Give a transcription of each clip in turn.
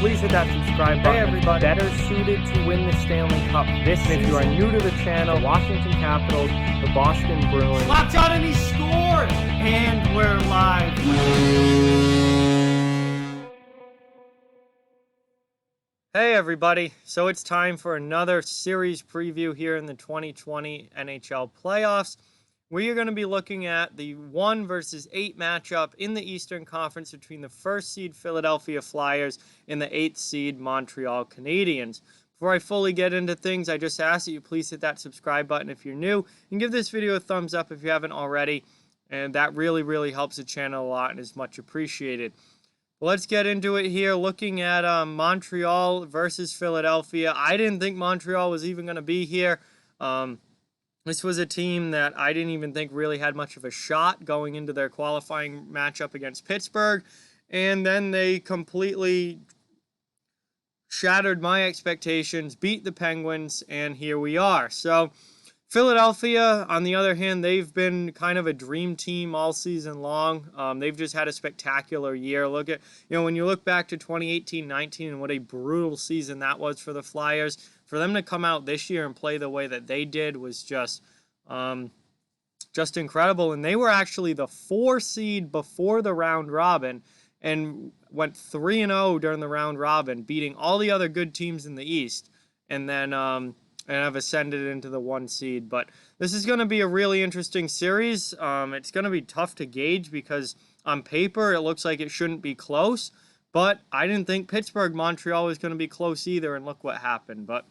please hit that subscribe button. Hey everybody, better suited to win the Stanley Cup this season. If you are new to the channel, Washington Capitals, the Boston Bruins. Locked on and he scored! And we're live. Hey everybody, so it's time for another series preview here in the 2020 NHL playoffs. We are going to be looking at the 1 versus 8 matchup in the Eastern Conference between the first seed Philadelphia Flyers and the 8th seed Montreal Canadiens. Before I fully get into things, I just ask that you please hit that subscribe button if you're new and give this video a thumbs up if you haven't already. And that really helps the channel a lot and is much appreciated. Let's get into it here, looking at Montreal versus Philadelphia. I didn't think Montreal was even going to be here. This was a team that I didn't even think really had much of a shot going into their qualifying matchup against Pittsburgh. And then they completely shattered my expectations, beat the Penguins, and here we are. So Philadelphia, on the other hand, they've been kind of a dream team all season long. They've just had a spectacular year. Look at, when you look back to 2018-19 and what a brutal season that was for the Flyers, for them to come out this year and play the way that they did was just incredible. And they were actually the 4 seed before the round robin and went 3-0 during the round robin, beating all the other good teams in the East, and then and have ascended into the 1 seed. But this is going to be a really interesting series. It's going to be tough to gauge because on paper it looks like it shouldn't be close, but I didn't think Pittsburgh-Montreal was going to be close either, and look what happened. But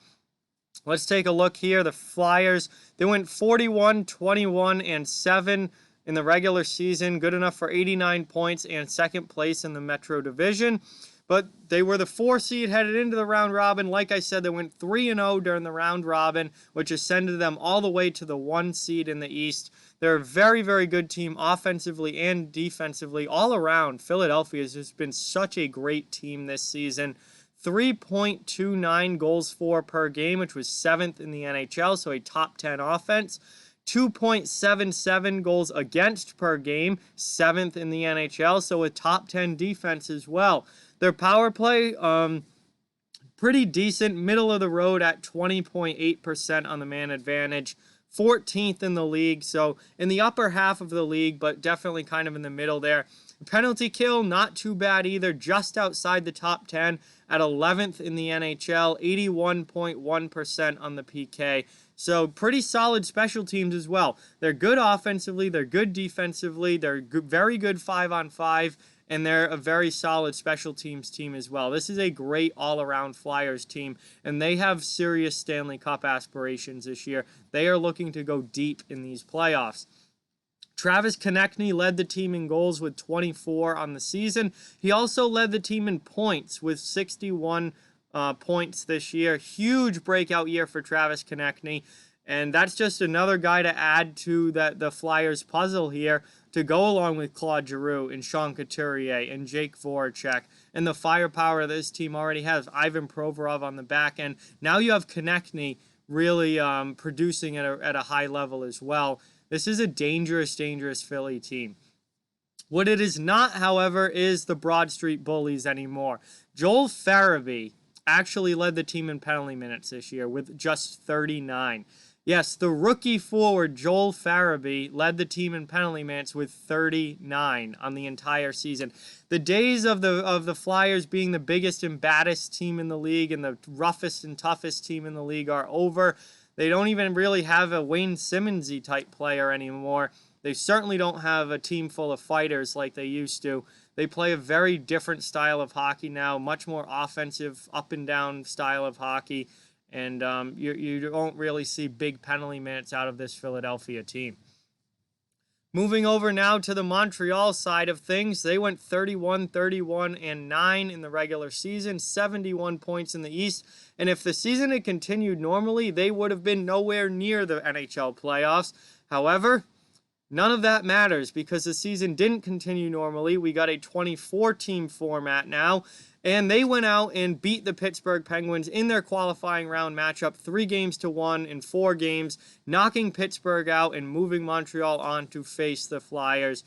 let's take a look here. The Flyers, they went 41-21-7 in the regular season, good enough for 89 points and second place in the Metro Division. But they were the 4 seed headed into the round robin. Like I said, they went 3-0 during the round robin, which ascended them all the way to the 1 seed in the East. They're a very good team offensively and defensively. All around, Philadelphia has just been such a great team this season. 3.29 goals for per game, which was 7th in the NHL, so a top 10 offense. 2.77 goals against per game, 7th in the NHL, so a top 10 defense as well. Their power play, pretty decent, middle of the road at 20.8% on the man advantage. 14th in the league, so in the upper half of the league, but definitely kind of in the middle there. Penalty kill, not too bad either, just outside the top 10 at 11th in the NHL, 81.1% on the PK. So pretty solid special teams as well. They're good offensively, they're good defensively, they're very good 5-on-5, and they're a very solid special teams team as well. This is a great all-around Flyers team, and they have serious Stanley Cup aspirations this year. They are looking to go deep in these playoffs. Travis Konechny led the team in goals with 24 on the season. He also led the team in points with 61 points this year. Huge breakout year for Travis Konechny. And that's just another guy to add to the Flyers puzzle here to go along with Claude Giroux and Sean Couturier and Jake Voracek and the firepower this team already has. Ivan Provorov on the back end. Now you have Konechny really producing at a high level as well. This is a dangerous Philly team. What it is not, however, is the Broad Street Bullies anymore. Joel Farabee actually led the team in penalty minutes this year with just 39. Yes, the rookie forward Joel Farabee led the team in penalty minutes with 39 on the entire season. The days of the Flyers being the biggest and baddest team in the league and the roughest and toughest team in the league are over. They don't even really have a Wayne Simmons-y type player anymore. They certainly don't have a team full of fighters like they used to. They play a very different style of hockey now, much more offensive, up and down style of hockey, and you don't really see big penalty minutes out of this Philadelphia team. Moving over now to the Montreal side of things, they went 31-31-9 in the regular season, 71 points in the East, and if the season had continued normally, they would have been nowhere near the NHL playoffs. However, none of that matters because the season didn't continue normally. We got a 24-team format now, and they went out and beat the Pittsburgh Penguins in their qualifying round matchup 3-1 in 4 games, knocking Pittsburgh out and moving Montreal on to face the Flyers.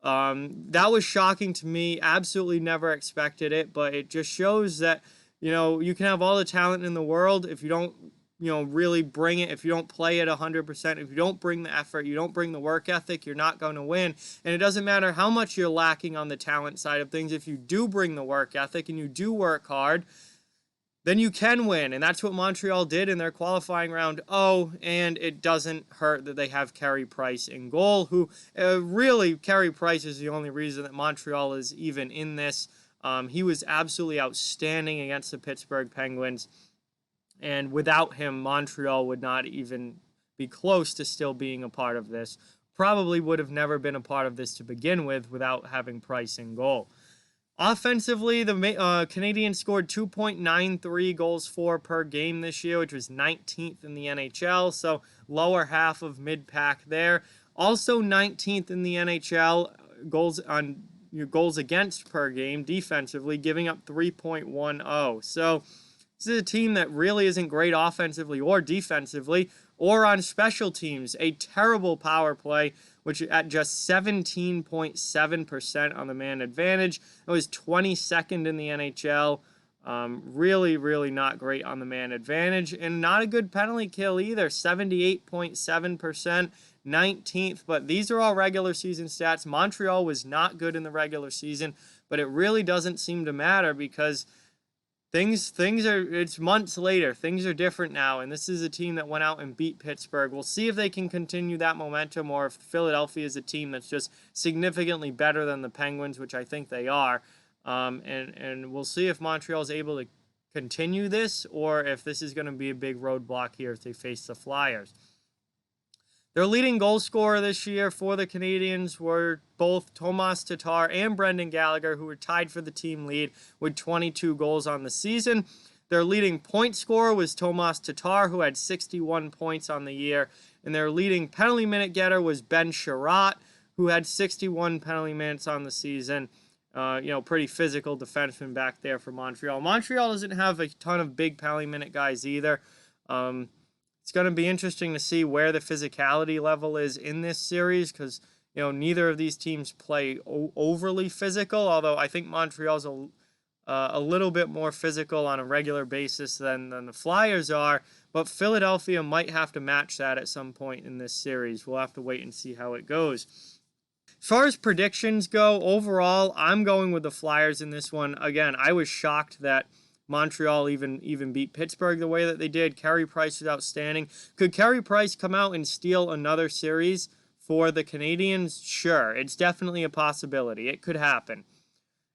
That was shocking to me. Absolutely never expected it, but it just shows that, you can have all the talent in the world if you don't, really bring it, if you don't play it 100%, if you don't bring the effort, you don't bring the work ethic, you're not going to win. And it doesn't matter how much you're lacking on the talent side of things. If you do bring the work ethic and you do work hard, then you can win. And that's what Montreal did in their qualifying round. Oh, and it doesn't hurt that they have Carey Price in goal, who really, Carey Price is the only reason that Montreal is even in this. He was absolutely outstanding against the Pittsburgh Penguins. And without him, Montreal would not even be close to still being a part of this. Probably would have never been a part of this to begin with without having Price in goal. Offensively, the Canadiens scored 2.93 goals for per game this year, which was 19th in the NHL, so lower half of mid-pack there. Also 19th in the NHL goals against per game defensively, giving up 3.10. So this is a team that really isn't great offensively or defensively or on special teams. A terrible power play, which at just 17.7% on the man advantage. It was 22nd in the NHL. Really, really not great on the man advantage. And not a good penalty kill either. 78.7%, 19th. But these are all regular season stats. Montreal was not good in the regular season, but it really doesn't seem to matter because it's months later. Things are different now, and this is a team that went out and beat Pittsburgh. We'll see if they can continue that momentum or if Philadelphia is a team that's just significantly better than the Penguins, which I think they are. And we'll see if Montreal is able to continue this or if this is going to be a big roadblock here if they face the Flyers. Their leading goal scorer this year for the Canadiens were both Tomas Tatar and Brendan Gallagher, who were tied for the team lead with 22 goals on the season. Their leading point scorer was Tomas Tatar, who had 61 points on the year. And their leading penalty minute getter was Ben Sherratt, who had 61 penalty minutes on the season. Pretty physical defenseman back there for Montreal. Montreal doesn't have a ton of big penalty minute guys either. It's going to be interesting to see where the physicality level is in this series because, neither of these teams play overly physical, although I think Montreal's a little bit more physical on a regular basis than the Flyers are, but Philadelphia might have to match that at some point in this series. We'll have to wait and see how it goes. As far as predictions go, overall, I'm going with the Flyers in this one. Again, I was shocked that Montreal even beat Pittsburgh the way that they did. Carey Price was outstanding. Could Carey Price come out and steal another series for the Canadiens? Sure, it's definitely a possibility. It could happen.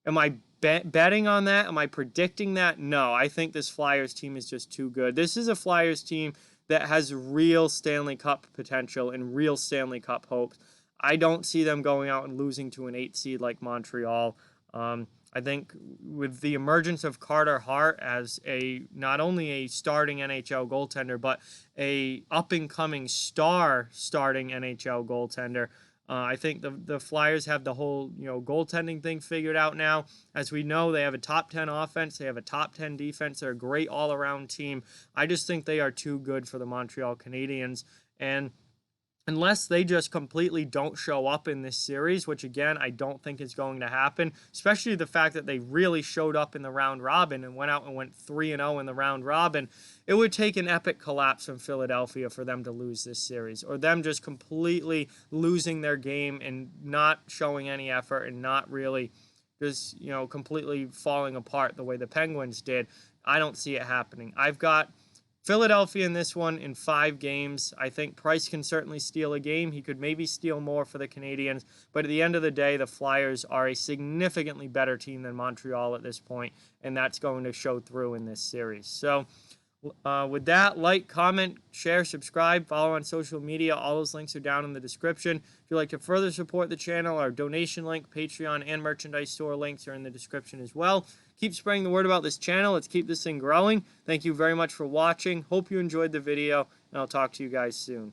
Am I betting on that? Am I predicting that? No, I think this Flyers team is just too good. This is a Flyers team that has real Stanley Cup potential and real Stanley Cup hopes. I don't see them going out and losing to an 8 seed like Montreal. I think with the emergence of Carter Hart as not only a starting NHL goaltender, but a up-and-coming star starting NHL goaltender, I think the Flyers have the whole goaltending thing figured out now. As we know, they have a top 10 offense, they have a top 10 defense, they're a great all-around team. I just think they are too good for the Montreal Canadiens, and unless they just completely don't show up in this series, which again, I don't think is going to happen, especially the fact that they really showed up in the round robin and went out and went 3-0 in the round robin, it would take an epic collapse from Philadelphia for them to lose this series, or them just completely losing their game and not showing any effort and not really just, completely falling apart the way the Penguins did. I don't see it happening. I've got Philadelphia in this one in 5 games. I think Price can certainly steal a game. He could maybe steal more for the Canadiens. But at the end of the day, the Flyers are a significantly better team than Montreal at this point, and that's going to show through in this series. So with that, like, comment, share, subscribe, follow on social media. All those links are down in the description. If you'd like to further support the channel, our donation link, Patreon, and merchandise store links are in the description as well. Keep spreading the word about this channel. Let's keep this thing growing. Thank you very much for watching. Hope you enjoyed the video, and I'll talk to you guys soon.